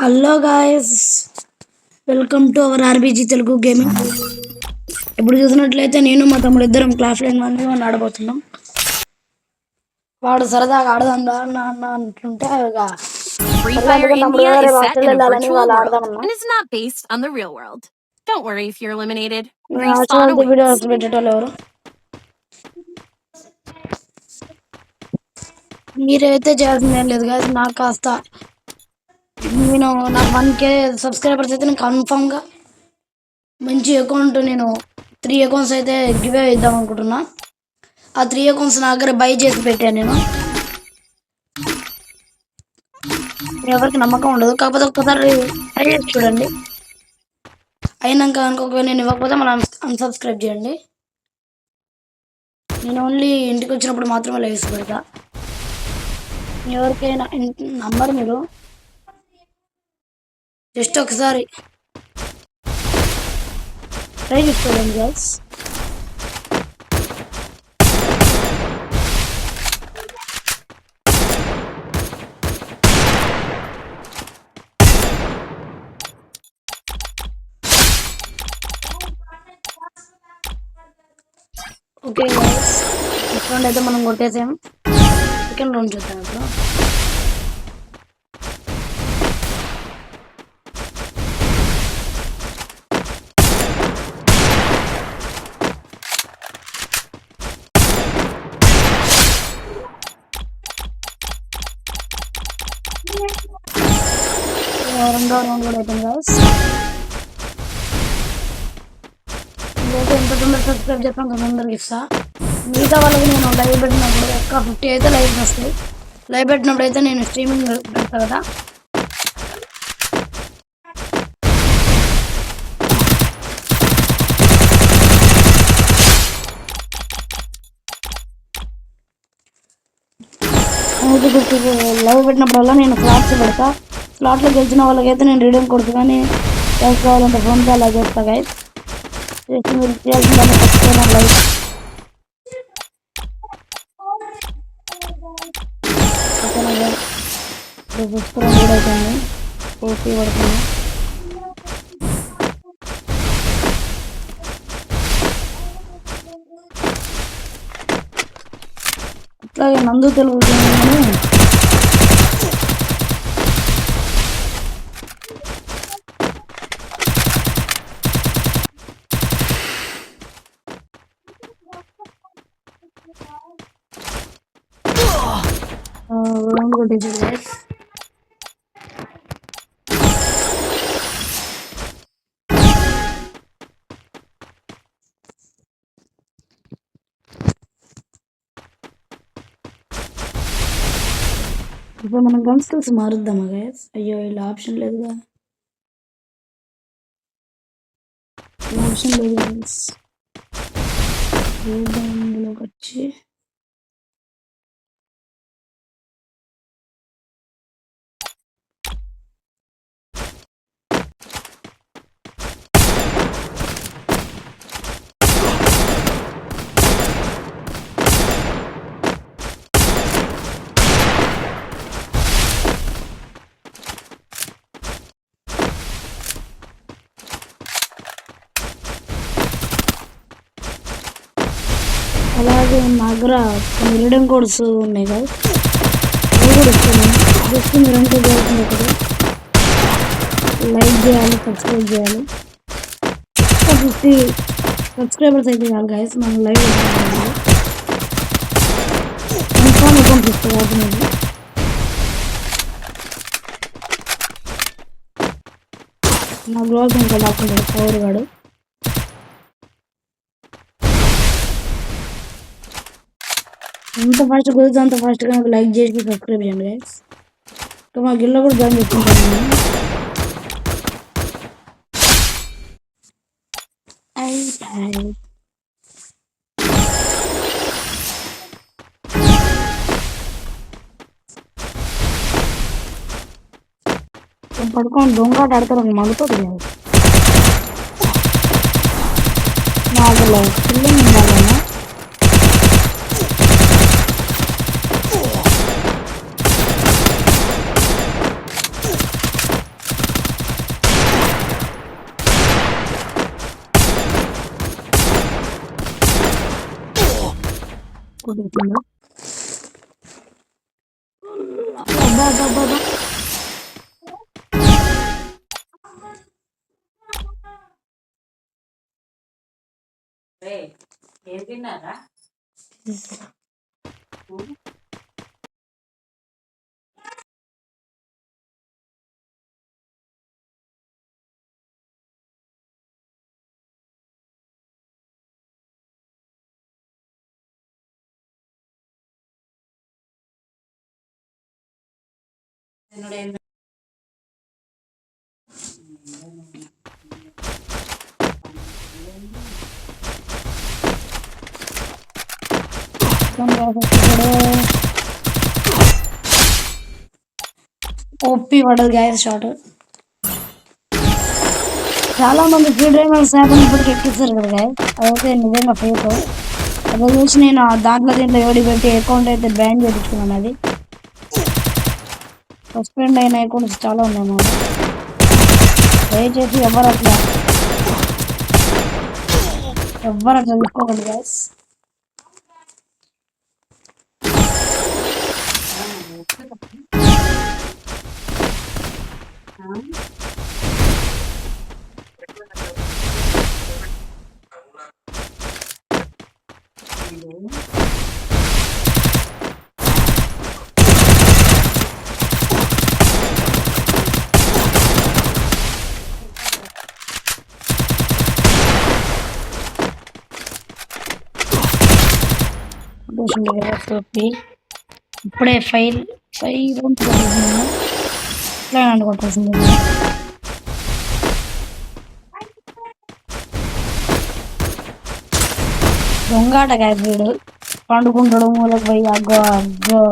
Hello guys, welcome to our RBG Telugu gaming. ఇప్పుడు చూసినట్లయితే నేను మా తమ్ముడు ఇద్దరం క్లాస్ లైన్ వన్ ఆడబోతున్నాం. వాడు సరదాగా ఆడదాందా అన్న అన్న అంటుంటే Free Fire India is set in a virtual world ఆడదామన్నా. and is not based on the real world. Don't worry if you're eliminated. నేను Respawn ఆల్రెడీ వీడియోస్ awaits. పెట్టేటోళ్ళు ఎవరు మీరైతే చేయాల్సింది ఏం లేదు గాయస్. నాకు కాస్త నాకు 1K సబ్స్క్రైబర్స్ అయితే నేను కన్ఫామ్గా మంచి అకౌంట్, నేను 3 అకౌంట్స్ అయితే గివే ఇద్దాం అనుకుంటున్నా. ఆ 3 అకౌంట్స్ నా దగ్గర బై చేసి పెట్టాను. నేను ఎవరికి నమ్మకం ఉండదు, కాకపోతే ఒక్కసారి ట్రై చేసి చూడండి. అయినాక అనుకోక నేను ఇవ్వకపోతే మనం అన్సబ్స్క్రైబ్ చేయండి. నేను ఓన్లీ ఇంటికి వచ్చినప్పుడు మాత్రమే లైవ్స్ పెడతా. ఎవరికైనా నంబర్ మీరు జస్ట్ ఒకసారి ట్రై చేసుకోండి guys. Okay guys, first round అయితే మనం కొట్టేసాం. సెకండ్ రౌండ్ చూద్దాం ఇప్పుడు. రెండో రౌండ్ కూడా అయిపోయింది గైస్. ఇదైతే ఎంత తొందరగా సబ్స్క్రైబ్ చేస్తాను అంత తొందరగా ఇస్తా. మిగతా వాళ్ళకి నేను లైవ్ పెట్టినప్పుడు ఒక్క 50 అయితే లైవ్ వస్తాయి. లైవ్ పెట్టినప్పుడు అయితే నేను స్ట్రీమింగ్ పెడతా కదా. లైవ్ పెట్టినప్పుడల్లా నేను స్లాట్స్ పెడతా. స్లాట్లో గెలిచిన వాళ్ళకైతే నేను రీడీమ్ కొడుతు కానీ క్యాష్ కావాలంటే ఫోన్పే అలా చేస్తా గైస్. చేసి మీరు చేయాల్సిందని ఖచ్చితంగా లైవ్ చూసుకుని అవుతుంది. ఓకే పడుతుంది. అట్లాగే నందు తెలుగు రౌండ్ కొట్టేసాడు గైస్. ఇప్పుడు మనం గన్ స్కిల్స్ మారుద్దామా గైస్? అయ్యో ఇలా ఆప్షన్ లేదుగా, ఆప్షన్ లేదు గైస్. ఇందులోకి వచ్చి అలాగే నా దగ్గర కొన్ని రీడమ్ కోడ్స్ ఉన్నాయి కదా, అవి కూడా ఇస్తున్నాను. జస్ట్ మీరు అంటే చేయాల్సింది ఒకటి లైక్ చేయాలి, సబ్స్క్రైబ్ చేయాలి. 50 సబ్స్క్రైబర్స్ అయితే కాదు గైస్, మనం లైవ్ కన్ఫామ్ అకౌంట్ ఇస్తుంది అవుతుంది. నా బ్లాగ్ ఇంకా లాక్కుంటాడు పవర్ వాడు. ఎంత ఫాస్ట్ కుదిరితే అంత ఫాస్ట్గా నాకు లైక్ చేసి సబ్స్క్రైబ్ చేయండి గైస్. ఇంకా మా గిల్లో కూడా జాయిన్ చేసుకుంటాను నేను. పడుకొని దొంగ ఆడతారు మలుతుంది కదా నాకు లైఫ్ ఉండాలన్నా. కొట్టుకుంటుండు. అబ్బా అబ్బా అబ్బా అబ్బా. ఓపి పడదు గాయస్ షాట్. చాలా మంది ఫ్రీ డ్రైవర్ శాతం ఇప్పటికి ఎక్కిస్తారు కదా గాయస్, అదైతే నిజంగా ఫేక్. అదే చూసి నేను దీంట్లో ఎవడి పెట్టి అకౌంట్ అయితే బ్యాన్ చేయించుకున్నాను. అది సస్పెండ్ అయిన అకౌంట్స్ చాలా ఉన్నాయి అన్నమాట. దయచేసి ఎవరు అట్లా తీసుకోకండి గాయస్. ఇప్పుడే ఫైల్ కొట్టేసింది. దొంగాట వీడు పండుకుంటాడు మూలకు పోయి. అగ్గో అగ్గో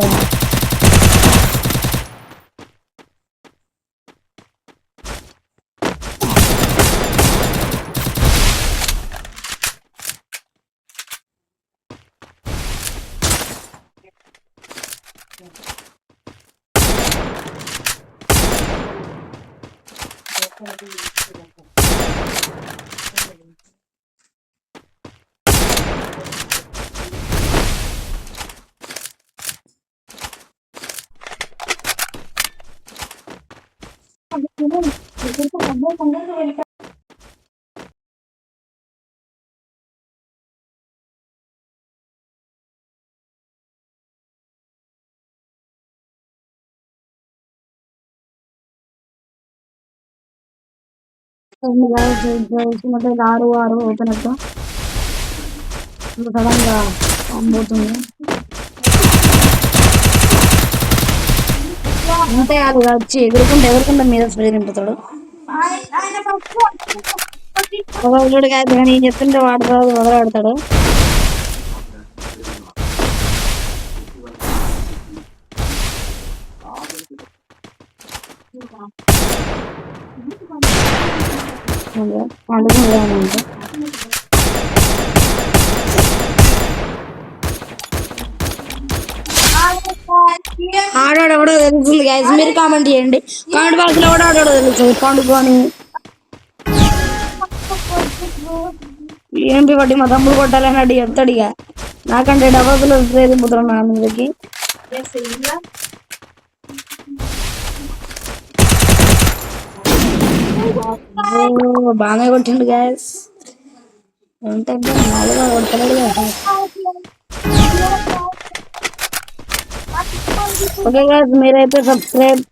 ఆరు ఆరు ఓపెన్ అవుతా సడన్ గా పోతుంది. అంతే అది వచ్చి ఎగురుకుంటా మీద స్ప్రే నింపుతాడు. వదలడు కాదు కానీ నేను చెప్తుంటే వాడు వదలాడతాడు. పండుగ ఆడాడు కూడా తెలుస్తుంది గైస్. మీరు కామెంట్ చేయండి, కామెంట్ బాక్స్ లో కూడా ఆడాడో తెలుస్తుంది. పండుగని ఏంటి బట్టి మా తమ్ముడు కొట్టాలని అడిగి చెప్తాడు. ఇక నాకంటే డబ్బులు దింపుతున్నాను నా మీదకి. బాగానే కొట్టిండు గ్యాస్. ఏంటంటే మామూలుగా కొడతలేడు కదా. ఓకే గ్యాస్, మీరైతే సబ్స్క్రైబ్,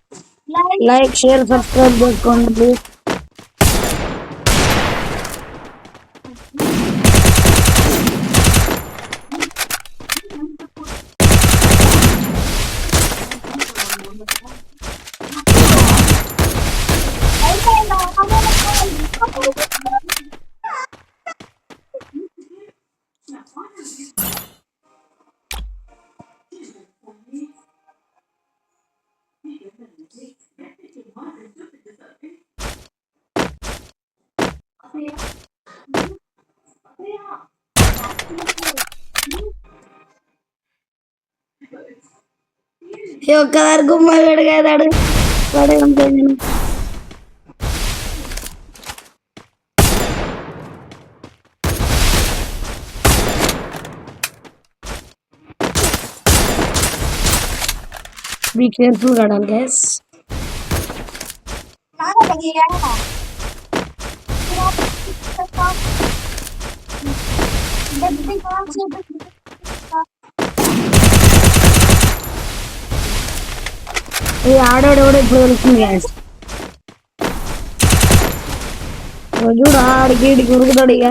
లైక్, షేర్, సబ్స్క్రైబ్ చేసుకోండి ప్లీజ్. ఒక్కదారి గుమ్మ వేడిగాడు పడే ఉంటాను నేను. బీ కేర్ఫుల్ ఆడాలి గైస్. ఈ ఆడాడు కూడా ఇప్పుడు వెళ్తుంది గైస్. చూడు ఆడికి ఈడికి ఉరుకుతాడు ఇక.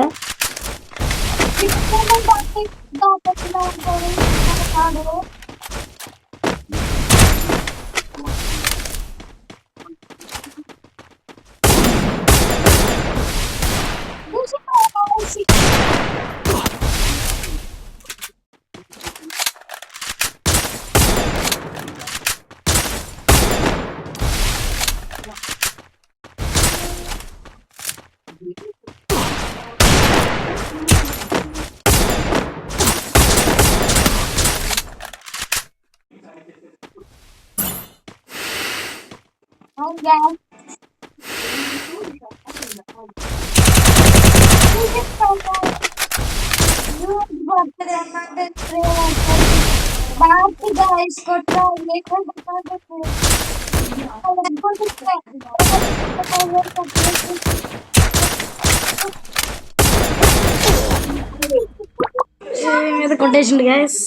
మీద కొట్టేసిండు గైస్.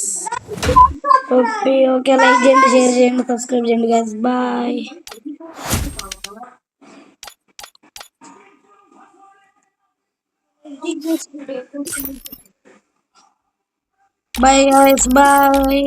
ఓకే ఓకే, లైక్ చేయండి, షేర్ చేయండి, సబ్స్క్రైబ్ చేయండి guys. Bye bye guys, bye.